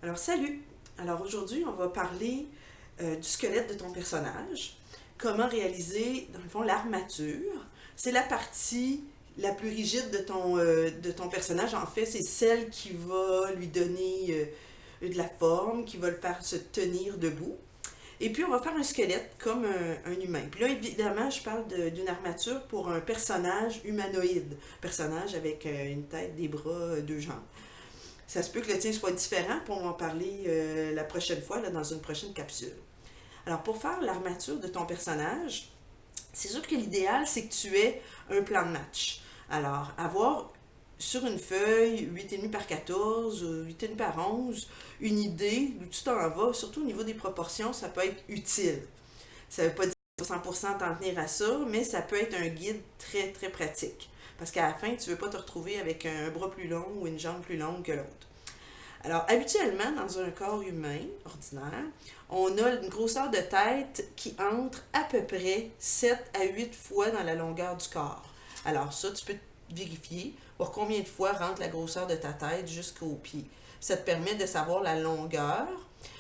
Alors, salut! Alors, aujourd'hui, on va parler du squelette de ton personnage. Comment réaliser, dans le fond, l'armature. C'est la partie la plus rigide de ton personnage. En fait, c'est celle qui va lui donner de la forme, qui va le faire se tenir debout. Et puis, on va faire un squelette comme un humain. Puis là, évidemment, je parle d'une armature pour un personnage humanoïde. Personnage avec une tête, des bras, deux jambes. Ça se peut que le tien soit différent, puis on va en parler la prochaine fois, là, dans une prochaine capsule. Alors, pour faire l'armature de ton personnage, c'est sûr que l'idéal, c'est que tu aies un plan de match. Alors, avoir sur une feuille 8,5 par 14, 8,5 par 11, une idée où tu t'en vas, surtout au niveau des proportions, ça peut être utile. Ça ne veut pas dire 100% t'en tenir à ça, mais ça peut être un guide très, très pratique. Parce qu'à la fin, tu ne veux pas te retrouver avec un bras plus long ou une jambe plus longue que l'autre. Alors, habituellement, dans un corps humain ordinaire, on a une grosseur de tête qui entre à peu près 7 à 8 fois dans la longueur du corps. Alors, ça, tu peux vérifier, voir combien de fois rentre la grosseur de ta tête jusqu'au pied. Ça te permet de savoir la longueur.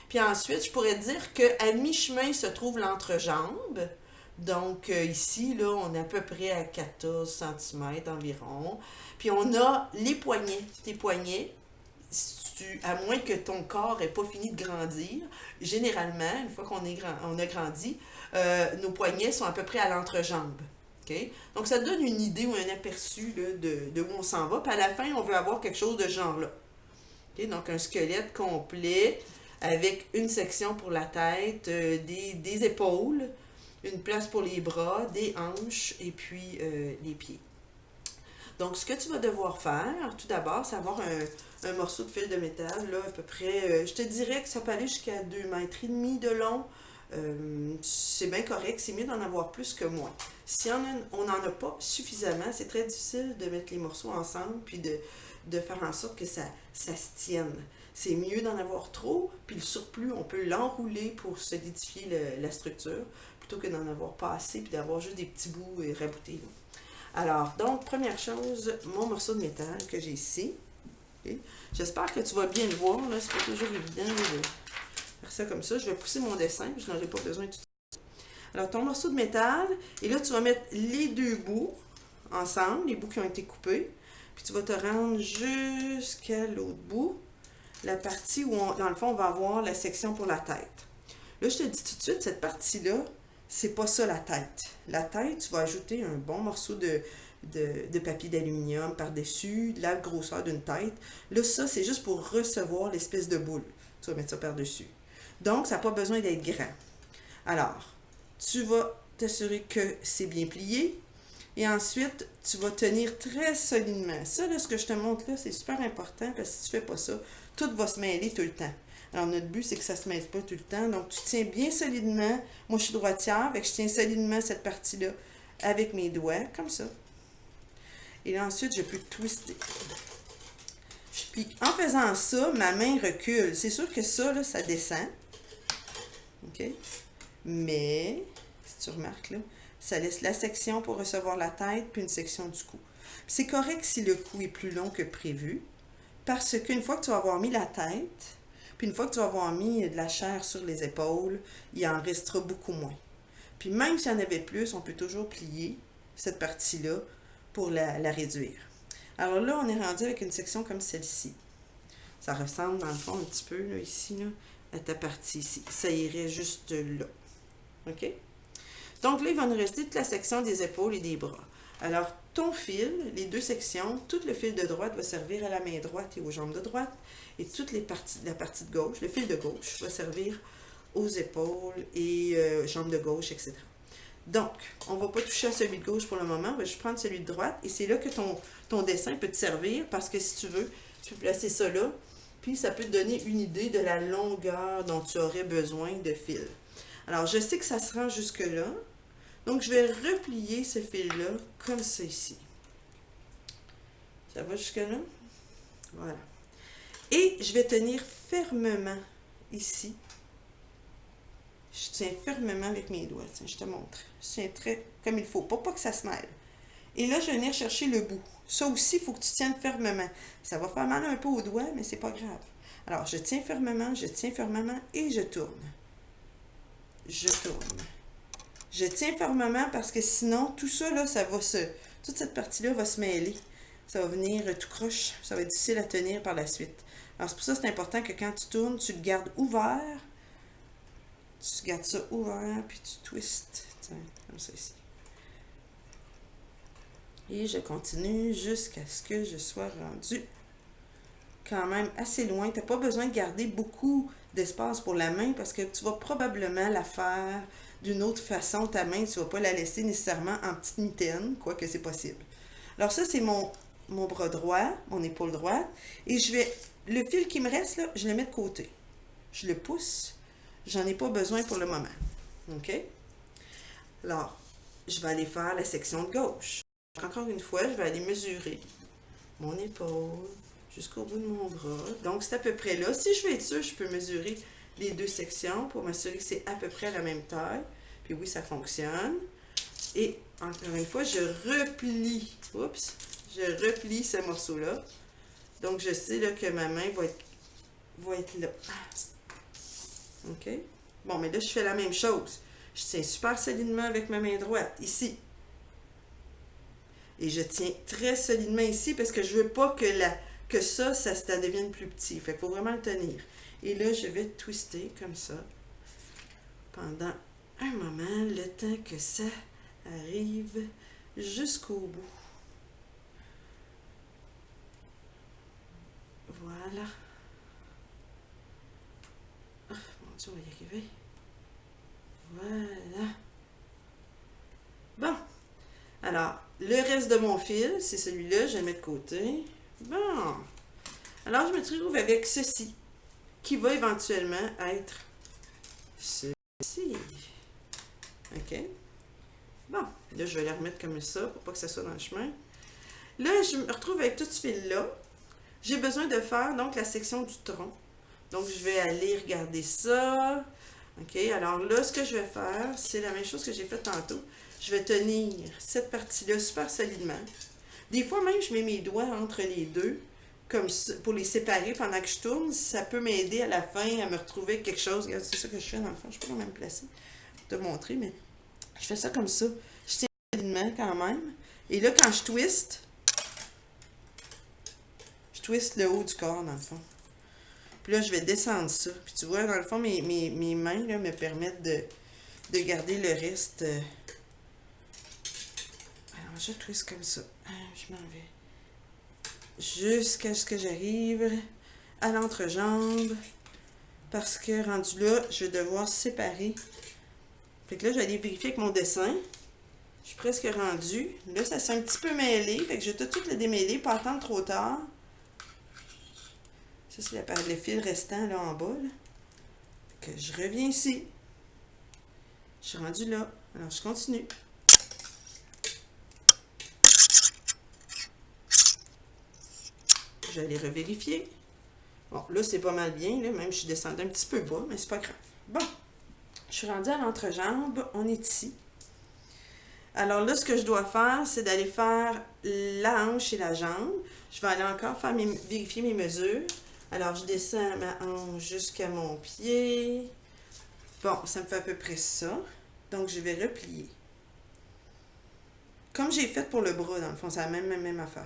Puis ensuite, je pourrais dire qu'à mi-chemin se trouve l'entrejambe. Donc, ici, là, on est à peu près à 14 cm environ. Puis on a les poignets. Tes poignets, à moins que ton corps n'ait pas fini de grandir, généralement, une fois on a grandi, nos poignets sont à peu près à l'entrejambe. Okay? Donc, ça te donne une idée ou un aperçu là, de où on s'en va. Puis à la fin, on veut avoir quelque chose de ce genre-là. Okay? Donc, un squelette complet avec une section pour la tête, des épaules, une place pour les bras, des hanches et puis les pieds. Donc, ce que tu vas devoir faire, tout d'abord, c'est avoir un morceau de fil de métal, là, à peu près, je te dirais que ça peut aller jusqu'à 2,5 mètres de long. C'est bien correct, c'est mieux d'en avoir plus que moins. Si on n'en a pas suffisamment, c'est très difficile de mettre les morceaux ensemble puis de faire en sorte que ça se tienne. C'est mieux d'en avoir trop, puis le surplus, on peut l'enrouler pour solidifier la structure, plutôt que d'en avoir pas assez puis d'avoir juste des petits bouts raboutés. Alors, donc, première chose, mon morceau de métal que j'ai ici. Okay. J'espère que tu vas bien le voir, là, c'est pas toujours évident de faire ça comme ça. Je vais pousser mon dessin, je n'en ai pas besoin tout de suite. Alors, ton morceau de métal, et là, tu vas mettre les deux bouts ensemble, les bouts qui ont été coupés, puis tu vas te rendre jusqu'à l'autre bout, la partie où, dans le fond, on va avoir la section pour la tête. Là, je te dis tout de suite, cette partie-là, c'est pas ça la tête. La tête, tu vas ajouter un bon morceau de papier d'aluminium par-dessus, la grosseur d'une tête. Là, ça, c'est juste pour recevoir l'espèce de boule. Tu vas mettre ça par-dessus. Donc, ça n'a pas besoin d'être grand. Alors, tu vas t'assurer que c'est bien plié. Et ensuite, tu vas tenir très solidement. Ça, là, ce que je te montre là, c'est super important parce que si tu ne fais pas ça, tout va se mêler tout le temps. Alors, notre but, c'est que ça ne se mêle pas tout le temps. Donc, tu tiens bien solidement. Moi, je suis droitière, fait que je tiens solidement cette partie-là avec mes doigts, comme ça. Et là, ensuite, je peux twister. Puis, en faisant ça, ma main recule. C'est sûr que ça, là, ça descend. OK? Mais, si tu remarques, là, ça laisse la section pour recevoir la tête, puis une section du cou. C'est correct si le cou est plus long que prévu, parce qu'une fois que tu vas avoir mis la tête, puis une fois que tu vas avoir mis de la chair sur les épaules, il en restera beaucoup moins. Puis même s'il y en avait plus, on peut toujours plier cette partie-là pour la réduire. Alors là, on est rendu avec une section comme celle-ci. Ça ressemble dans le fond un petit peu là, ici là, à ta partie ici. Ça irait juste là. OK? Donc là, il va nous rester toute la section des épaules et des bras. Alors, ton fil, les deux sections, tout le fil de droite va servir à la main droite et aux jambes de droite, et toute la partie de gauche, le fil de gauche, va servir aux épaules et jambes de gauche, etc. Donc, on ne va pas toucher à celui de gauche pour le moment, on va juste prendre celui de droite, et c'est là que ton dessin peut te servir, parce que si tu veux, tu peux placer ça là, puis ça peut te donner une idée de la longueur dont tu aurais besoin de fil. Alors, je sais que ça se rend jusque-là, donc je vais replier ce fil-là comme ça ici. Ça va jusque-là? Voilà. Et je vais tenir fermement ici. Je tiens fermement avec mes doigts. Tiens, je te montre. Je tiens très comme il faut, pour pas que ça se mêle. Et là, je vais venir chercher le bout. Ça aussi, il faut que tu tiennes fermement. Ça va faire mal un peu au doigt, mais c'est pas grave. Alors, je tiens fermement et je tourne. Je tourne. Je tiens fermement parce que sinon, tout ça, là, toute cette partie-là va se mêler. Ça va venir tout croche. Ça va être difficile à tenir par la suite. Alors, c'est pour ça que c'est important que quand tu tournes, tu le gardes ouvert. Tu gardes ça ouvert, puis tu twistes. Tiens, comme ça ici. Et je continue jusqu'à ce que je sois rendu quand même assez loin. Tu n'as pas besoin de garder beaucoup d'espace pour la main parce que tu vas probablement la faire d'une autre façon. Ta main, tu ne vas pas la laisser nécessairement en petite mitaine, quoique c'est possible. Alors ça, c'est mon bras droit, mon épaule droite. Et le fil qui me reste, là, je le mets de côté. Je le pousse. J'en ai pas besoin pour le moment. OK? Alors, je vais aller faire la section de gauche. Encore une fois, je vais aller mesurer mon épaule jusqu'au bout de mon bras. Donc, c'est à peu près là. Si je veux être sûre, je peux mesurer les deux sections pour m'assurer que c'est à peu près à la même taille. Puis oui, ça fonctionne. Et encore une fois, je replie. Oups! Je replie ce morceau-là. Donc, je sais là, que ma main va être là. OK? Bon, mais là, je fais la même chose. Je tiens super solidement avec ma main droite, ici. Et je tiens très solidement ici parce que je ne veux pas que ça devienne plus petit. Fait qu'il faut vraiment le tenir. Et là, je vais twister comme ça pendant un moment, le temps que ça arrive jusqu'au bout. Voilà. Oh, mon Dieu, on va y arriver. Voilà. Bon. Alors, le reste de mon fil, c'est celui-là, je le mets de côté. Bon. Alors, je me trouve avec ceci, qui va éventuellement être ceci. OK? Bon. Là, je vais le remettre comme ça, pour pas que ça soit dans le chemin. Là, je me retrouve avec tout ce fil-là. J'ai besoin de faire, donc, la section du tronc. Donc, je vais aller regarder ça. OK? Alors là, ce que je vais faire, c'est la même chose que j'ai fait tantôt. Je vais tenir cette partie-là super solidement. Des fois, même, je mets mes doigts entre les deux, comme ça, pour les séparer pendant que je tourne. Ça peut m'aider à la fin à me retrouver quelque chose. Regarde, c'est ça que je fais dans le fond. Je ne suis pas même placée pour te montrer, mais je fais ça comme ça. Je tiens solidement quand même. Et là, quand je twiste le haut du corps, dans le fond. Puis là, je vais descendre ça. Puis tu vois, dans le fond, mes mains là, me permettent de garder le reste. Alors, je twiste comme ça. Je m'en vais. Jusqu'à ce que j'arrive à l'entrejambe. Parce que rendu là, je vais devoir séparer. Fait que là, je vais aller vérifier avec mon dessin. Je suis presque rendue. Là, ça s'est un petit peu mêlé. Fait que je vais tout de suite le démêler, pas attendre trop tard. Ça, c'est le fil restant là en bas. Là. Fait que je reviens ici. Je suis rendue là. Alors, je continue. Je vais aller revérifier. Bon, là, c'est pas mal bien. Là. Même, je suis descendue un petit peu bas, mais c'est pas grave. Bon, je suis rendue à l'entrejambe. On est ici. Alors là, ce que je dois faire, c'est d'aller faire la hanche et la jambe. Je vais aller encore vérifier mes mesures. Alors, je descends ma hanche jusqu'à mon pied. Bon, ça me fait à peu près ça. Donc, je vais replier. Comme j'ai fait pour le bras, dans le fond, c'est la même affaire.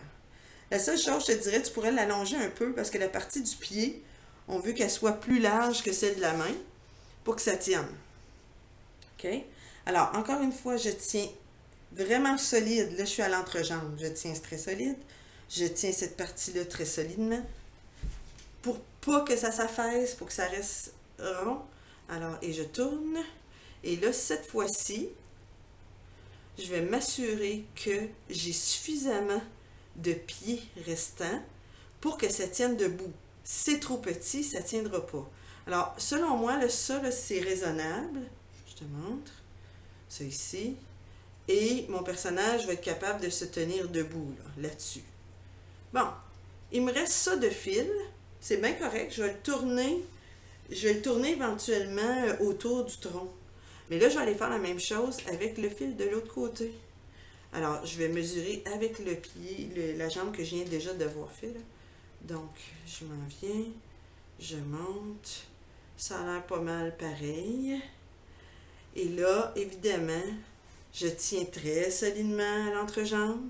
La seule chose, je te dirais, tu pourrais l'allonger un peu parce que la partie du pied, on veut qu'elle soit plus large que celle de la main pour que ça tienne. OK? Alors, encore une fois, je tiens vraiment solide. Là, je suis à l'entrejambe. Je tiens très solide. Je tiens cette partie-là très solidement. Pour pas que ça s'affaisse, pour que ça reste rond. Alors, et je tourne. Et là, cette fois-ci, je vais m'assurer que j'ai suffisamment de pieds restants pour que ça tienne debout. Si c'est trop petit, ça ne tiendra pas. Alors, selon moi, ça, c'est raisonnable. Je te montre. Ça ici. Et mon personnage va être capable de se tenir debout là-dessus. Bon, il me reste ça de fil. C'est bien correct. Je vais le tourner éventuellement autour du tronc. Mais là, je vais aller faire la même chose avec le fil de l'autre côté. Alors, je vais mesurer avec le pied, la jambe que je viens déjà de voir fait, là. Donc, je m'en viens, je monte, ça a l'air pas mal pareil. Et là, évidemment, je tiens très solidement à l'entrejambe.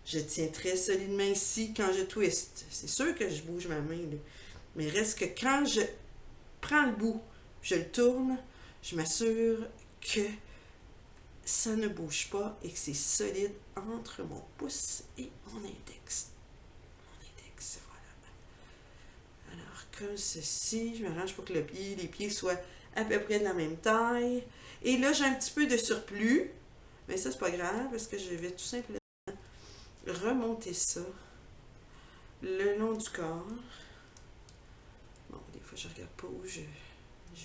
Je tiens très solidement ici quand je twiste. C'est sûr que je bouge ma main, là. Mais reste que quand je prends le bout, je le tourne, je m'assure que ça ne bouge pas et que c'est solide entre mon pouce et mon index. Mon index, voilà. Alors, comme ceci, je m'arrange pour que les pieds soient à peu près de la même taille. Et là, j'ai un petit peu de surplus, mais ça, c'est pas grave parce que je vais tout simplement remonter ça le long du corps. Bon, des fois, je regarde pas où je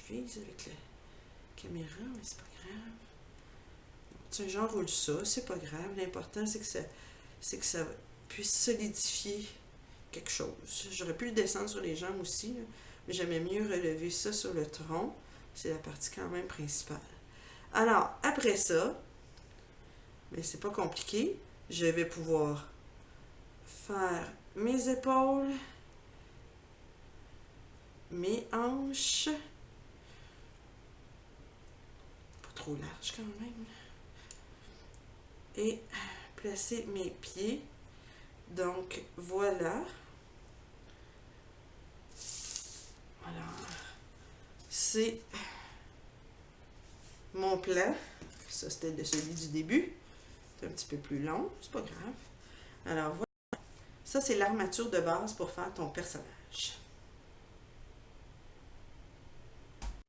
vise avec la caméra, mais c'est pas grave. Tiens, j'enroule ça, c'est pas grave. L'important, c'est que ça puisse solidifier quelque chose. J'aurais pu le descendre sur les jambes aussi, là, mais j'aimais mieux relever ça sur le tronc. C'est la partie quand même principale. Alors, après ça, mais c'est pas compliqué, je vais pouvoir faire mes épaules, mes hanches, pas trop large quand même, et placer mes pieds. Donc, voilà. Alors, c'est mon plan. Ça, c'était celui du début. C'est un petit peu plus long, c'est pas grave. Alors, voilà. Ça, c'est l'armature de base pour faire ton personnage.